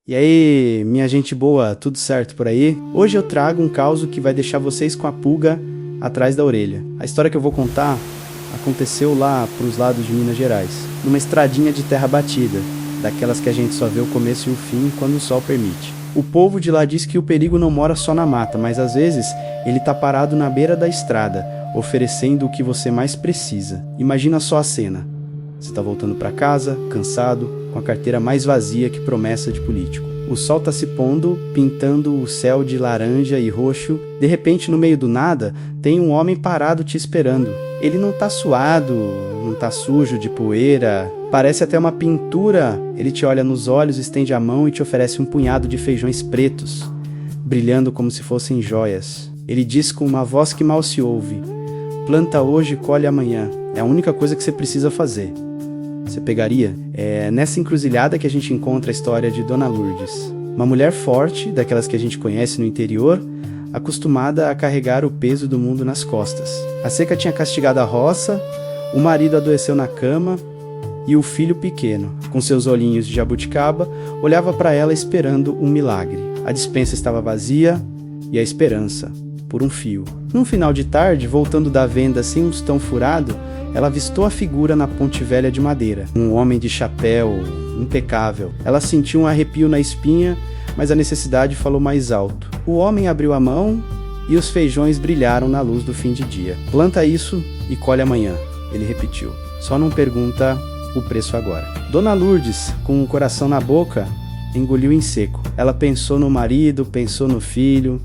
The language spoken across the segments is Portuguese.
E aí, minha gente boa, tudo certo por aí? Hoje eu trago um caso que vai deixar vocês com a pulga atrás da orelha. A história que eu vou contar aconteceu lá pros lados de Minas Gerais, numa estradinha de terra batida, daquelas que a gente só vê o começo e o fim quando o sol permite. O povo de lá diz que o perigo não mora só na mata, mas às vezes ele tá parado na beira da estrada, oferecendo o que você mais precisa. Imagina só a cena. Você tá voltando para casa, cansado, com a carteira mais vazia que promessa de político. O sol tá se pondo, pintando o céu de laranja e roxo. De repente, no meio do nada, tem um homem parado te esperando. Ele não tá suado, não tá sujo de poeira, parece até uma pintura. Ele te olha nos olhos, estende a mão e te oferece um punhado de feijões pretos, brilhando como se fossem joias. Ele diz com uma voz que mal se ouve: planta hoje, colhe amanhã. É a única coisa que você precisa fazer. Você pegaria? É nessa encruzilhada que a gente encontra a história de Dona Lourdes. Uma mulher forte, daquelas que a gente conhece no interior, acostumada a carregar o peso do mundo nas costas. A seca tinha castigado a roça, o marido adoeceu na cama e o filho pequeno, com seus olhinhos de jabuticaba, olhava para ela esperando um milagre. A despensa estava vazia e a esperança, por um fio. Num final de tarde, voltando da venda sem um tostão furado, ela avistou a figura na ponte velha de madeira. Um homem de chapéu, impecável. Ela sentiu um arrepio na espinha, mas a necessidade falou mais alto. O homem abriu a mão e os feijões brilharam na luz do fim de dia. Planta isso e colhe amanhã, ele repetiu. Só não pergunta o preço agora. Dona Lourdes, com o coração na boca, engoliu em seco. Ela pensou no marido, pensou no filho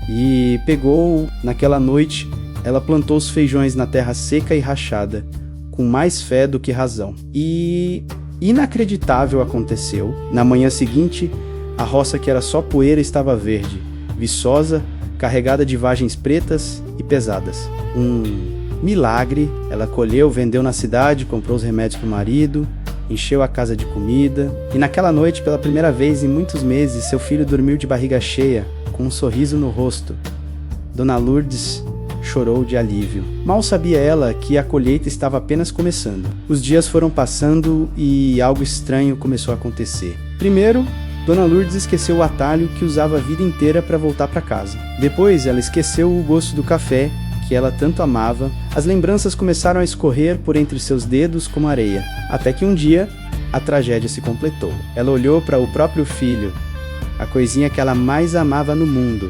e pegou naquela noite. Ela plantou os feijões na terra seca e rachada, com mais fé do que razão. E inacreditável aconteceu. Na manhã seguinte, a roça que era só poeira estava verde, viçosa, carregada de vagens pretas e pesadas. Um milagre. Ela colheu, vendeu na cidade, comprou os remédios para o marido, encheu a casa de comida. E naquela noite, pela primeira vez em muitos meses, seu filho dormiu de barriga cheia, com um sorriso no rosto. Dona Lourdes chorou de alívio. Mal sabia ela que a colheita estava apenas começando. Os dias foram passando e algo estranho começou a acontecer. Primeiro, Dona Lourdes esqueceu o atalho que usava a vida inteira para voltar para casa. Depois, ela esqueceu o gosto do café, que ela tanto amava. As lembranças começaram a escorrer por entre seus dedos como areia. Até que um dia, a tragédia se completou. Ela olhou para o próprio filho, a coisinha que ela mais amava no mundo,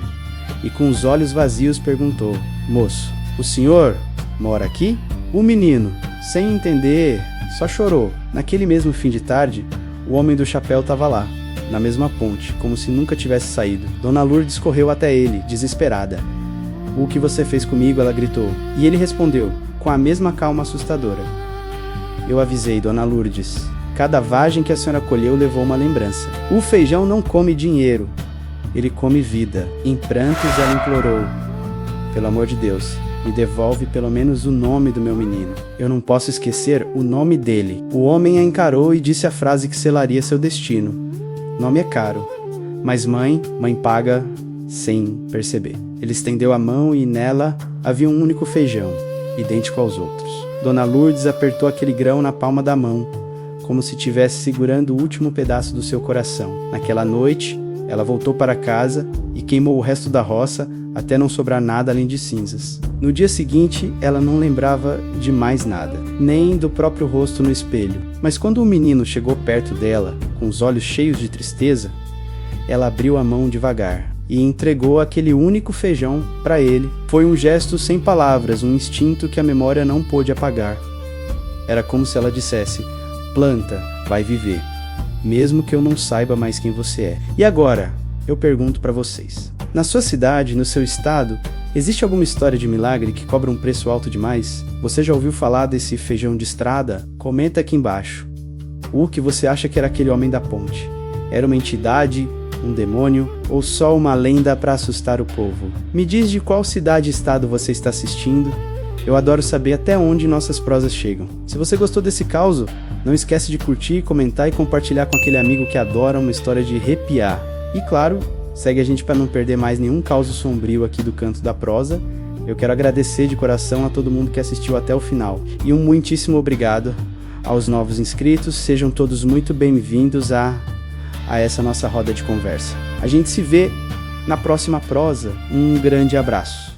e com os olhos vazios perguntou: moço, o senhor mora aqui? O menino, sem entender, só chorou. Naquele mesmo fim de tarde, o homem do chapéu estava lá, na mesma ponte, como se nunca tivesse saído. Dona Lourdes correu até ele, desesperada. O que você fez comigo? Ela gritou. E ele respondeu, com a mesma calma assustadora. Eu avisei, Dona Lourdes. Cada vagem que a senhora colheu levou uma lembrança. O feijão não come dinheiro, ele come vida. Em prantos ela implorou: pelo amor de Deus, me devolve pelo menos o nome do meu menino. Eu não posso esquecer o nome dele. O homem a encarou e disse a frase que selaria seu destino. Nome é caro, mas mãe paga sem perceber. Ele estendeu a mão e nela havia um único feijão, idêntico aos outros. Dona Lourdes apertou aquele grão na palma da mão, como se estivesse segurando o último pedaço do seu coração. Naquela noite, ela voltou para casa e queimou o resto da roça até não sobrar nada além de cinzas. No dia seguinte, ela não lembrava de mais nada, nem do próprio rosto no espelho. Mas quando o menino chegou perto dela, com os olhos cheios de tristeza, ela abriu a mão devagar e entregou aquele único feijão para ele. Foi um gesto sem palavras, um instinto que a memória não pôde apagar. Era como se ela dissesse: planta, vai viver, mesmo que eu não saiba mais quem você é. E agora, eu pergunto para vocês. Na sua cidade, no seu estado, existe alguma história de milagre que cobra um preço alto demais? Você já ouviu falar desse feijão de estrada? Comenta aqui embaixo. O que você acha que era aquele homem da ponte? Era uma entidade, um demônio ou só uma lenda para assustar o povo? Me diz de qual cidade e estado você está assistindo. Eu adoro saber até onde nossas prosas chegam. Se você gostou desse caos, não esquece de curtir, comentar e compartilhar com aquele amigo que adora uma história de arrepiar. E claro, segue a gente para não perder mais nenhum caos sombrio aqui do Canto da Prosa. Eu quero agradecer de coração a todo mundo que assistiu até o final. E um muitíssimo obrigado aos novos inscritos. Sejam todos muito bem-vindos a essa nossa roda de conversa. A gente se vê na próxima prosa. Um grande abraço.